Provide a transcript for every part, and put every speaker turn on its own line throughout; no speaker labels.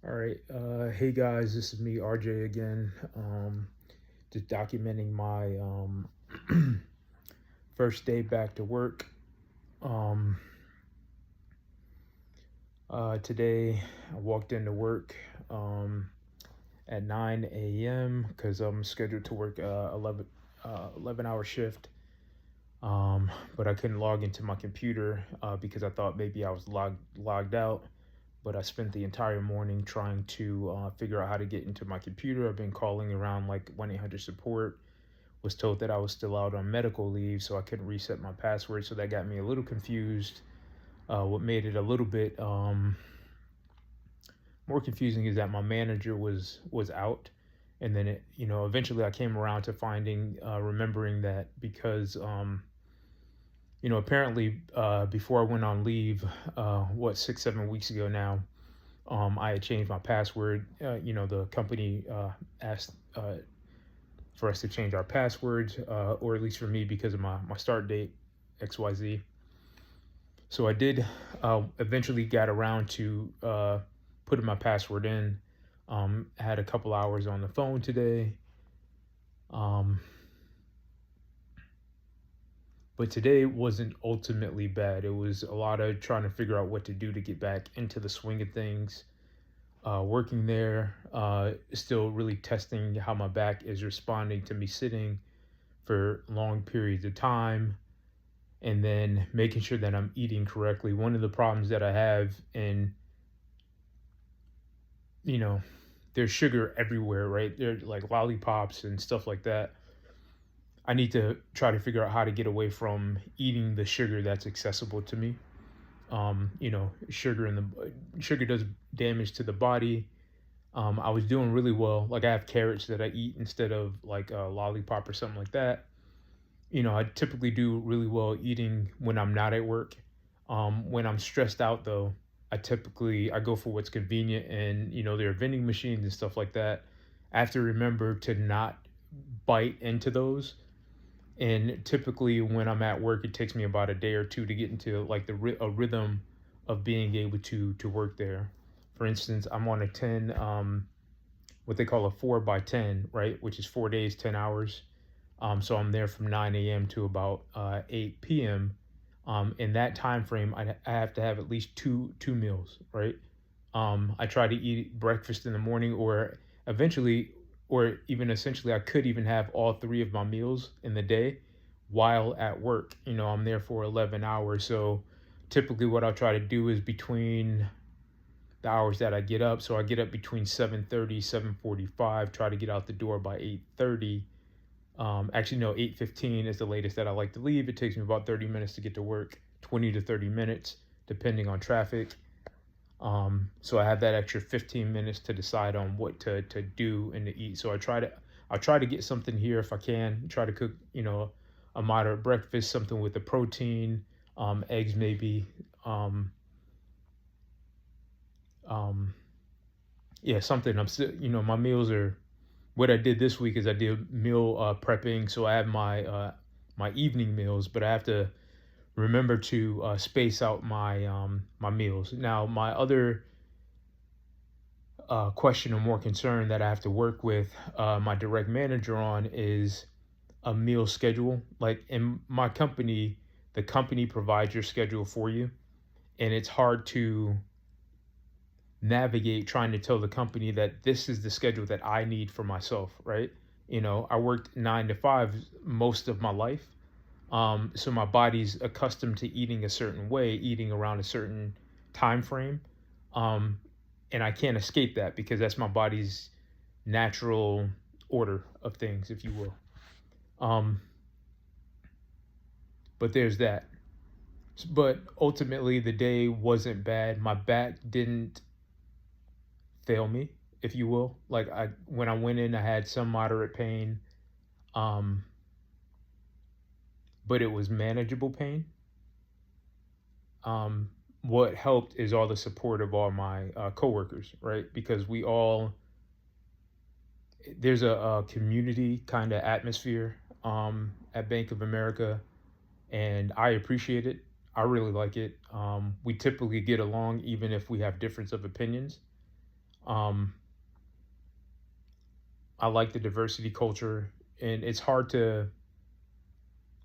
All right. Hey guys, this is me, RJ again. Just documenting my first day back to work. Um, Today, I walked into work at 9 a.m. because I'm scheduled to work 11-hour shift. But I couldn't log into my computer because I thought maybe I was logged out. But I spent the entire morning trying to figure out how to get into my computer. I've been calling around like 1-800 support. Was told that I was still out on medical leave, so I couldn't reset my password. So that got me a little confused. What made it a little bit more confusing is that my manager was out, and then eventually I came around to remembering that because apparently before I went on leave, 6-7 weeks ago now, I had changed my password. The company asked for us to change our passwords, or at least for me because of my start date, XYZ. So I did eventually got around to putting my password in. Had a couple hours on the phone today. Um, but today wasn't ultimately bad. It was a lot of trying to figure out what to do to get back into the swing of things. Working there, still really testing how my back is responding to me sitting for long periods of time, and then making sure that I'm eating correctly. One of the problems that I have, and you know, there's sugar everywhere, right? There's like lollipops and stuff like that. I need to try to figure out how to get away from eating the sugar that's accessible to me. Sugar does damage to the body. I was doing really well. Like I have carrots that I eat instead of like a lollipop or something like that. I typically do really well eating when I'm not at work. When I'm stressed out though, I go for what's convenient, and there are vending machines and stuff like that. I have to remember to not bite into those. And typically when I'm at work, it takes me about a day or two to get into like a rhythm of being able to work there. For instance, I'm on a 10 what they call a 4 by 10, right, which is 4 days, 10 hours. So I'm there from 9 a.m. to about 8 p.m. In that time frame, I have to have at least two meals, right? I try to eat breakfast in the morning, or eventually, or even essentially, I could even have all three of my meals in the day while at work. I'm there for 11 hours. So typically, what I'll try to do is between the hours that I get up. So I get up between 7:30, 7:45. Try to get out the door by 8:30. Actually, no, 8:15 is the latest that I like to leave. It takes me about 30 minutes to get to work, 20 to 30 minutes, depending on traffic. So I have that extra 15 minutes to decide on what to do and to eat. So I'll try to get something here if I can. Try to cook, a moderate breakfast, something with the protein, eggs maybe. Um, yeah, something. I'm still, my meals are. What I did this week is I did meal prepping, so I have my evening meals, but I have to remember to space out my meals. Now, my other question or more concern that I have to work with my direct manager on is a meal schedule. Like in my company, the company provides your schedule for you, and it's hard to navigate trying to tell the company that this is the schedule that I need for myself, right? I worked 9 to 5 most of my life. So my body's accustomed to eating a certain way, eating around a certain time frame. Um, and I can't escape that because that's my body's natural order of things, if you will. Um, but there's that. But ultimately, the day wasn't bad. My back didn't fail me, if you will. Like when I went in, I had some moderate pain, um, but it was manageable pain. Um, what helped is all the support of all my coworkers, right? Because there's a community kind of atmosphere at Bank of America, and I appreciate it. I really like it. We typically get along even if we have difference of opinions. Um, I like the diversity culture, and it's hard to,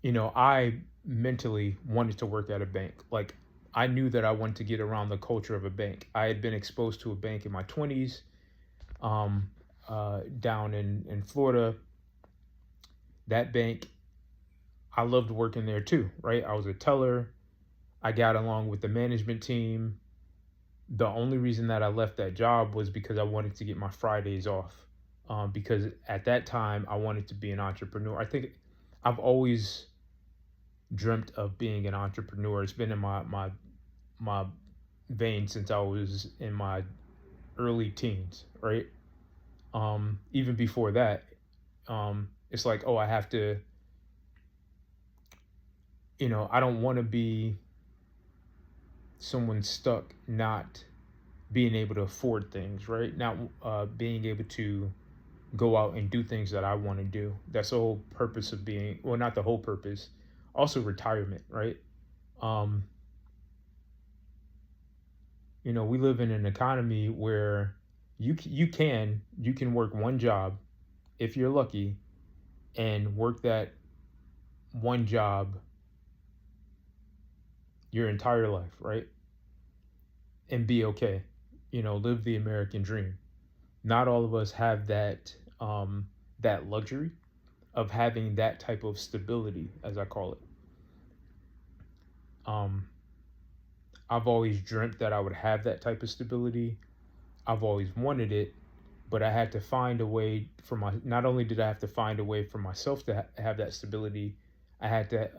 I mentally wanted to work at a bank. Like, I knew that I wanted to get around the culture of a bank. I had been exposed to a bank in my 20s, um, down in Florida. That bank, I loved working there too, right? I was a teller. I got along with the management team. The only reason that I left that job was because I wanted to get my Fridays off. Because at that time, I wanted to be an entrepreneur. I think I've always dreamt of being an entrepreneur. It's been in my vein since I was in my early teens, right? Even before that, it's like, oh, I have to, I don't want to be someone stuck not being able to afford things, right? Not being able to go out and do things that I want to do. That's the whole purpose of being, well, not the whole purpose, also retirement, right? Um, we live in an economy where you can work one job if you're lucky and work that one job your entire life, right? And be okay. Live the American dream. Not all of us have that luxury of having that type of stability, as I call it. Um, I've always dreamt that I would have that type of stability. I've always wanted it, but I had to find a way for not only did I have to find a way for myself to have that stability, I had to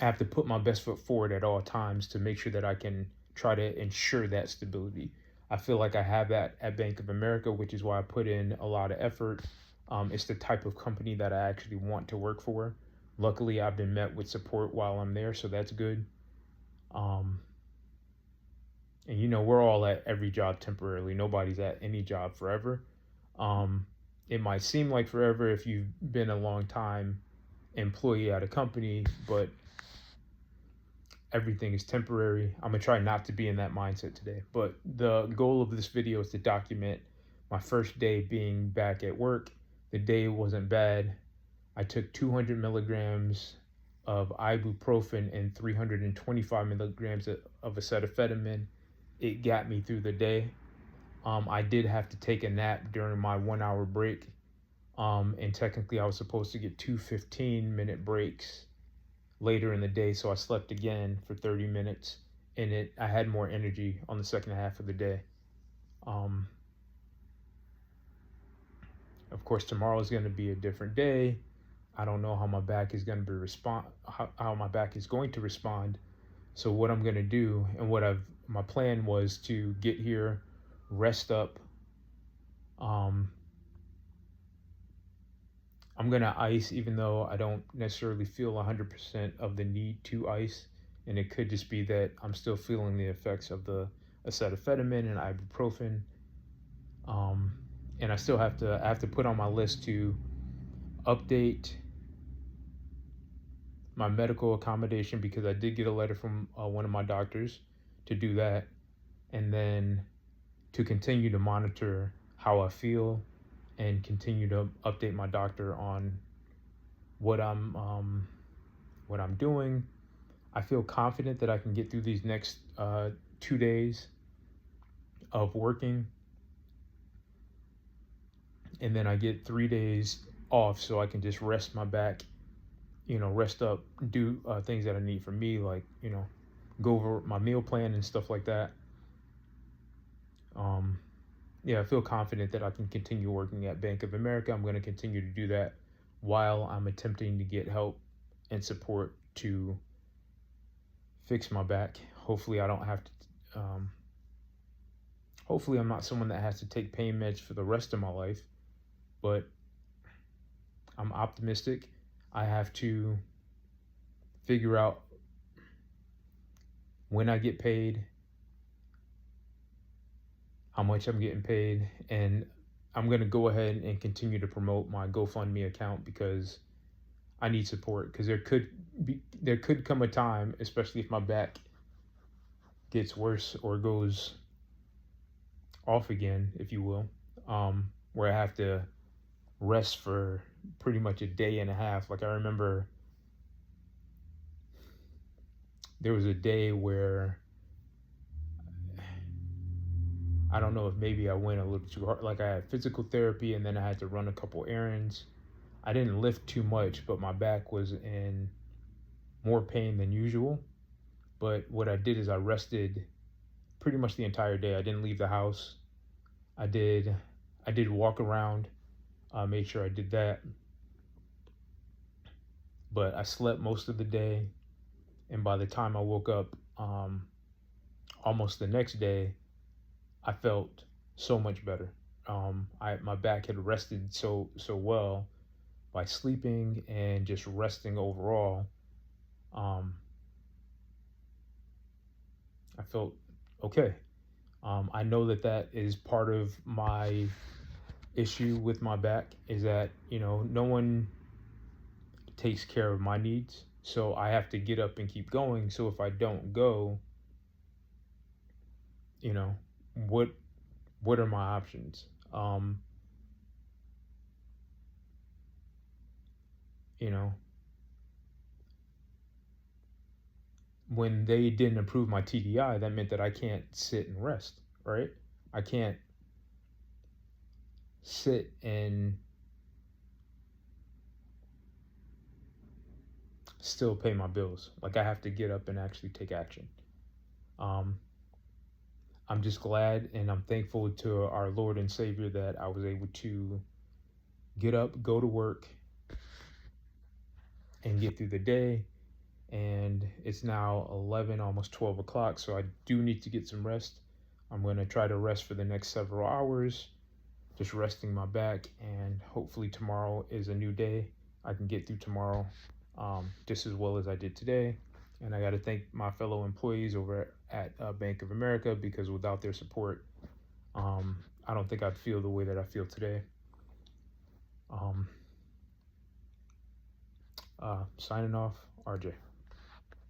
I have to put my best foot forward at all times to make sure that I can try to ensure that stability. I feel like I have that at Bank of America, which is why I put in a lot of effort. It's the type of company that I actually want to work for. Luckily, I've been met with support while I'm there, so that's good. Um, and we're all at every job temporarily. Nobody's at any job forever. Um, it might seem like forever if you've been a long time employee at a company, but everything is temporary. I'm gonna try not to be in that mindset today. But the goal of this video is to document my first day being back at work. The day wasn't bad. I took 200 milligrams of ibuprofen and 325 milligrams of acetaminophen. It got me through the day. I did have to take a nap during my 1 hour break. And technically, I was supposed to get two 15-minute breaks later in the day, so I slept again for 30 minutes, and I had more energy on the second half of the day. Um, of course, tomorrow is going to be a different day. I don't know how my back is going to how my back is going to respond. So what I'm going to do, and my plan was to get here, rest up. I'm going to ice, even though I don't necessarily feel 100% of the need to ice. And it could just be that I'm still feeling the effects of the acetaminophen and ibuprofen. And I have to put on my list to update my medical accommodation, because I did get a letter from one of my doctors to do that. And then to continue to monitor how I feel and continue to update my doctor on what I'm doing. I feel confident that I can get through these next 2 days of working, and then I get 3 days off so I can just rest my back, rest up, do things that I need for me, like go over my meal plan and stuff like that. Yeah, I feel confident that I can continue working at Bank of America. I'm going to continue to do that while I'm attempting to get help and support to fix my back. Hopefully, I don't have to. Hopefully, I'm not someone that has to take pain meds for the rest of my life, but I'm optimistic. I have to figure out when I get paid, how much I'm getting paid, and I'm going to go ahead and continue to promote my GoFundMe account, because I need support, because there could come a time, especially if my back gets worse or goes off again, if you will, where I have to rest for pretty much a day and a half. Like I remember there was a day where I don't know if maybe I went a little too hard. Like I had physical therapy and then I had to run a couple errands. I didn't lift too much, but my back was in more pain than usual. But what I did is I rested pretty much the entire day. I didn't leave the house. I did I did walk around, make sure I did that, but I slept most of the day. And by the time I woke up, almost the next day, I felt so much better. My back had rested so well by sleeping and just resting overall. Um, I felt okay. I know that that is part of my issue with my back is that no one takes care of my needs, so I have to get up and keep going. So if I don't go, you know, what what are my options? Um, you know, when they didn't approve my TDI, that meant that I can't sit and rest, right? I can't sit and still pay my bills. Like I have to get up and actually take action. Um, I'm just glad and I'm thankful to our Lord and Savior that I was able to get up, go to work, and get through the day. And it's now 11, almost 12 o'clock, so I do need to get some rest. I'm going to try to rest for the next several hours, just resting my back, and hopefully tomorrow is a new day. I can get through tomorrow just as well as I did today. And I got to thank my fellow employees over at Bank of America because without their support, I don't think I'd feel the way that I feel today. Um, Signing off, RJ.